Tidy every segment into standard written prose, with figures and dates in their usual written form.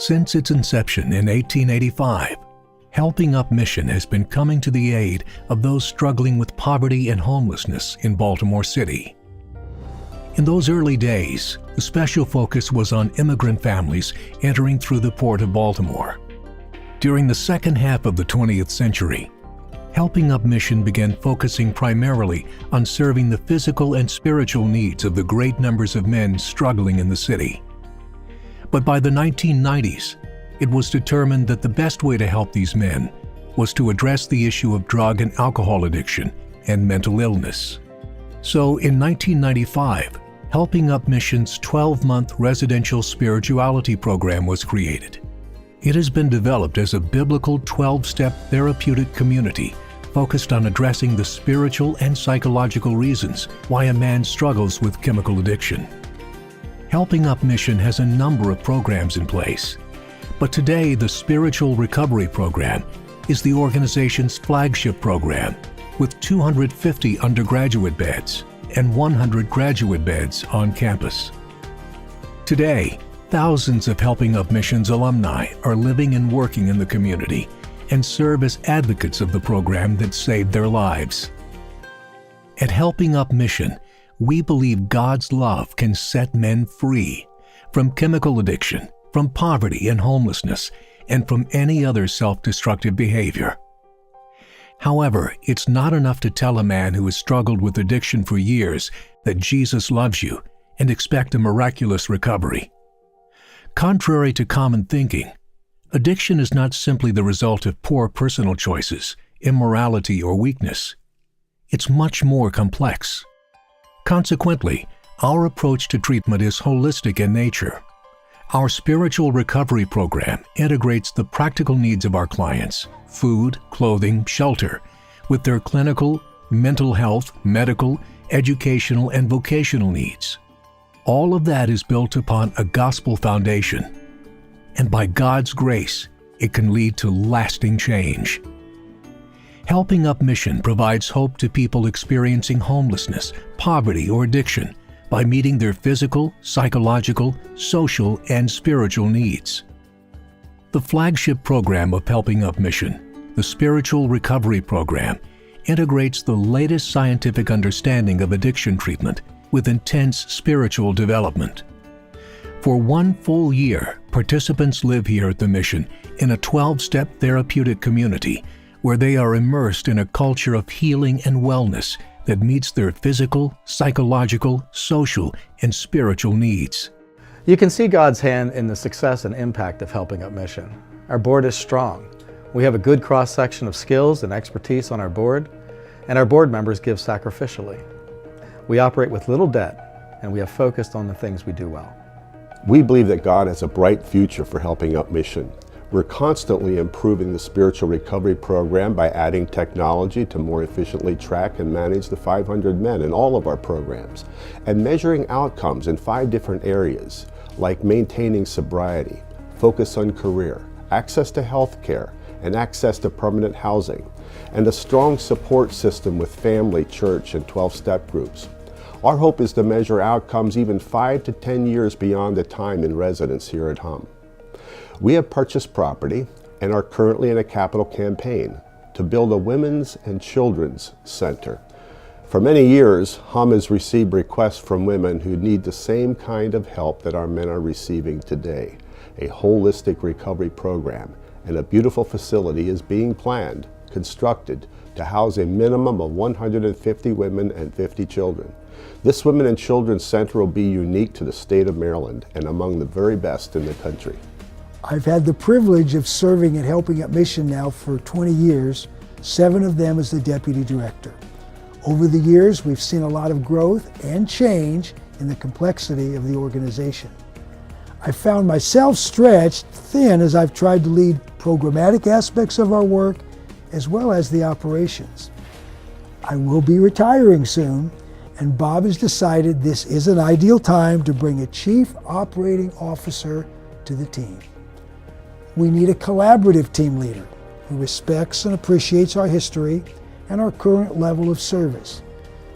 Since its inception in 1885, Helping Up Mission has been coming to the aid of those struggling with poverty and homelessness in Baltimore City. In those early days, the special focus was on immigrant families entering through the Port of Baltimore. During the second half of the 20th century, Helping Up Mission began focusing primarily on serving the physical and spiritual needs of the great numbers of men struggling in the city. But by the 1990s, it was determined that the best way to help these men was to address the issue of drug and alcohol addiction and mental illness. So in 1995, Helping Up Mission's 12-month residential spirituality program was created. It has been developed as a biblical 12-step therapeutic community focused on addressing the spiritual and psychological reasons why a man struggles with chemical addiction. Helping Up Mission has a number of programs in place, but today the Spiritual Recovery Program is the organization's flagship program with 250 undergraduate beds and 100 graduate beds on campus. Today, thousands of Helping Up Mission's alumni are living and working in the community and serve as advocates of the program that saved their lives. At Helping Up Mission, we believe God's love can set men free from chemical addiction, from poverty and homelessness, and from any other self-destructive behavior. However, it's not enough to tell a man who has struggled with addiction for years that Jesus loves you and expect a miraculous recovery. Contrary to common thinking, addiction is not simply the result of poor personal choices, immorality, or weakness. It's much more complex. Consequently, our approach to treatment is holistic in nature. Our spiritual recovery program integrates the practical needs of our clients, food, clothing, shelter, with their clinical, mental health, medical, educational, and vocational needs. All of that is built upon a gospel foundation, and by God's grace, it can lead to lasting change. Helping Up Mission provides hope to people experiencing homelessness, poverty, or addiction by meeting their physical, psychological, social, and spiritual needs. The flagship program of Helping Up Mission, the Spiritual Recovery Program, integrates the latest scientific understanding of addiction treatment with intense spiritual development. For 1 full year, participants live here at the mission in a 12-step therapeutic community where they are immersed in a culture of healing and wellness that meets their physical, psychological, social, and spiritual needs. You can see God's hand in the success and impact of Helping Up Mission. Our board is strong. We have a good cross-section of skills and expertise on our board, and our board members give sacrificially. We operate with little debt, and we have focused on the things we do well. We believe that God has a bright future for Helping Up Mission. We're constantly improving the spiritual recovery program by adding technology to more efficiently track and manage the 500 men in all of our programs, and measuring outcomes in 5 different areas, like maintaining sobriety, focus on career, access to health care, and access to permanent housing, and a strong support system with family, church, and 12-step groups. Our hope is to measure outcomes even 5 to 10 years beyond the time in residence here at HUM. We have purchased property and are currently in a capital campaign to build a women's and children's center. For many years, HUM has received requests from women who need the same kind of help that our men are receiving today. A holistic recovery program and a beautiful facility is being planned, constructed, to house a minimum of 150 women and 50 children. This Women and Children's Center will be unique to the state of Maryland and among the very best in the country. I've had the privilege of serving at Helping Up Mission now for 20 years, 7 of them as the deputy director. Over the years, we've seen a lot of growth and change in the complexity of the organization. I found myself stretched thin as I've tried to lead programmatic aspects of our work as well as the operations. I will be retiring soon, and Bob has decided this is an ideal time to bring a chief operating officer to the team. We need a collaborative team leader who respects and appreciates our history and our current level of service,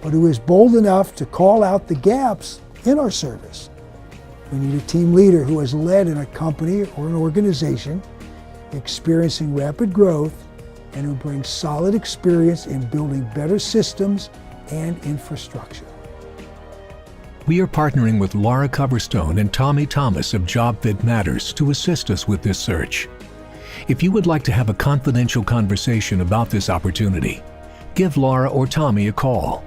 but who is bold enough to call out the gaps in our service. We need a team leader who has led in a company or an organization experiencing rapid growth and who brings solid experience in building better systems and infrastructure. We are partnering with Laura Coverstone and Tommy Thomas of Job Fit Matters to assist us with this search. If you would like to have a confidential conversation about this opportunity, give Laura or Tommy a call